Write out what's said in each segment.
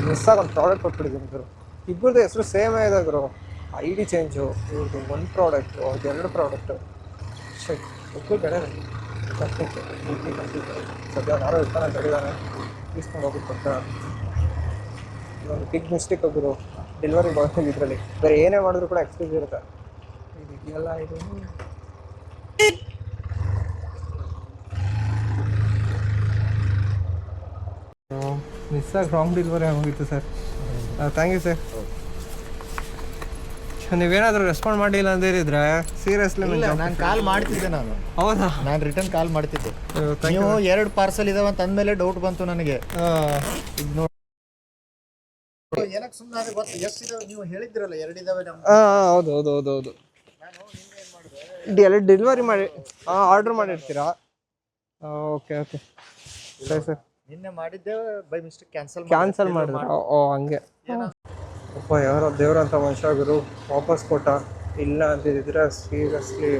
Miss ಆಗಿ ಒಂದು product ಕೊಟ್ಬಿಟ್ಟಿದ್ದೀನಿ ಗುರು. ಇಬ್ಬರದ್ದು ಹೆಸರು ಸೇಮೇ ಇದೆ ಗುರು. ಐ ಡಿ ಚೇಂಜು, ಇವ್ರದ್ದು ಒಂದು ಪ್ರಾಡಕ್ಟು, ಅದು 2 ಪ್ರಾಡಕ್ಟು. ಒಬ್ಬರು ಕಡೆ ಸದ್ಯ ಯಾರೋ ಇರ್ತಾನೆ ತಡಿದಾನೆ, ಇಸ್ಕೊಂಡು ಹೋಗ್ಬಿಟ್ಟು ಕೊಡ್ತಾರೆ. ಇದೊಂದು ಬಿಗ್ ಮಿಸ್ಟೇಕ್ ಒಬ್ಬರು ಡೆಲಿವರಿ ಬಾಯ್ ಇದರಲ್ಲಿ. ಬೇರೆ ಏನೇ ಮಾಡಿದ್ರು ಕೂಡ ಎಕ್ಸ್ಕ್ಯೂಸ್ ಇರುತ್ತೆ. ಇದು ಇದೆಯಲ್ಲ ಇದು ಮಿಸ್ ಆಗಿ ರಾಂಗ್ ಡೆಲಿವರಿ ಆಗೋಗಿತ್ತು ಸರ್. Thank you sir. ನೀವೇನಾದರೂ ರೆಸ್ಪಾಂಡ್ ಮಾಡಿಲ್ಲ ಅಂದಿದ್ರೆ ಸೀರಿಯಸ್ಲಿ ನಾನು ಕಾಲ್ ಮಾಡ್ತಿದ್ದೆ. ಹೌದಾ? ನಾನು ರಿಟರ್ನ್ ಕಾಲ್ ಮಾಡ್ತಿದ್ದೆ. ನೀವು 2 ಪಾರ್ಸಲ್ ಇದಾವೆ ಅಂತ ಅಂದಮೇಲೆ ಡೌಟ್ ಬಂತು ನನಗೆ. ಈಗ ನೋಡಿ ಏನಕ್ಕೆ ಸುಮ್ಮನೆ ಗೊತ್ತು ಎಷ್ಟಿದಾವೆ ನೀವು ಹೇಳಿದ್ರಲ್ಲ 2 ಇದಾವೆ ಹೌದು ಹೌದು ಹೌದು ಹೌದು. ಎಲ್ಲ ಡೆಲಿವರಿ ಮಾಡಿ ಆರ್ಡ್ರ್ ಮಾಡಿರ್ತೀರಾ? ಓಕೆ ಓಕೆ ಸರಿ ಸರ್. ನಿನ್ನೆ ಮಾಡಿದ್ದೆ, ಬೈ ಮಿಸ್ಟೇಕ್ ಕ್ಯಾನ್ಸಲ್ ಮಾಡಿದ್ರೆ ಓ ಹಂಗೆ. ಅಪ್ಪ ಯಾರೋ ದೇವ್ರಂತ ಮನುಷ್ಯ ಗುರು, ವಾಪಸ್ ಕೊಟ್ಟ. ಇಲ್ಲ ಅಂತಿದ್ರೆ ಸೀರಿಯಸ್ಲಿ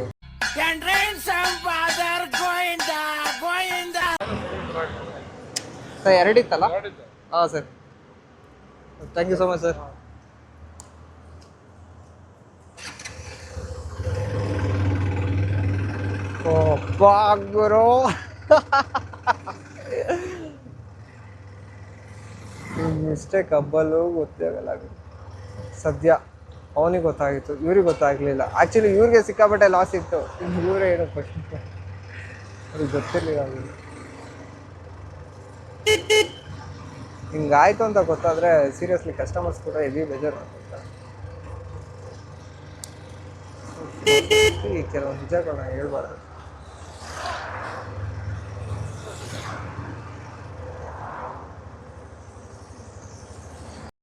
ಸರ್ 2 ಇತ್ತಲ್ಲ? ಹಾಂ sir, thank you so much sir. ಅಪ್ಪ ಗುರು ಮಿಸ್ಟೇಕ್ ಹಬ್ಬಲ್ಲೂ ಗೊತ್ತಾಗಲ್ಲ. ಸದ್ಯ ಅವನಿಗೆ ಗೊತ್ತಾಗಿತ್ತು, ಇವ್ರಿಗೆ ಗೊತ್ತಾಗಲಿಲ್ಲ. ಆ್ಯಕ್ಚುಲಿ ಇವ್ರಿಗೆ ಸಿಕ್ಕಾಪಟ್ಟೆ ಲಾಸ್ ಇತ್ತು. ಇವರೇ ಏನೋ ಕ್ವಶನ್ ಅವ್ರಿಗೆ ಗೊತ್ತಿರಲಿಲ್ಲ. ಹಿಂಗಾಯ್ತು ಅಂತ ಗೊತ್ತಾದರೆ ಸೀರಿಯಸ್ಲಿ ಕಸ್ಟಮರ್ಸ್ ಕೂಡ ಹೆವಿ ಬೇಜಾರು ಮಾಡ್ತಾರೆ. ಕೆಲವೊಂದು ನಿಜಗಳನ್ನ ಹೇಳ್ಬಾರ್ದು.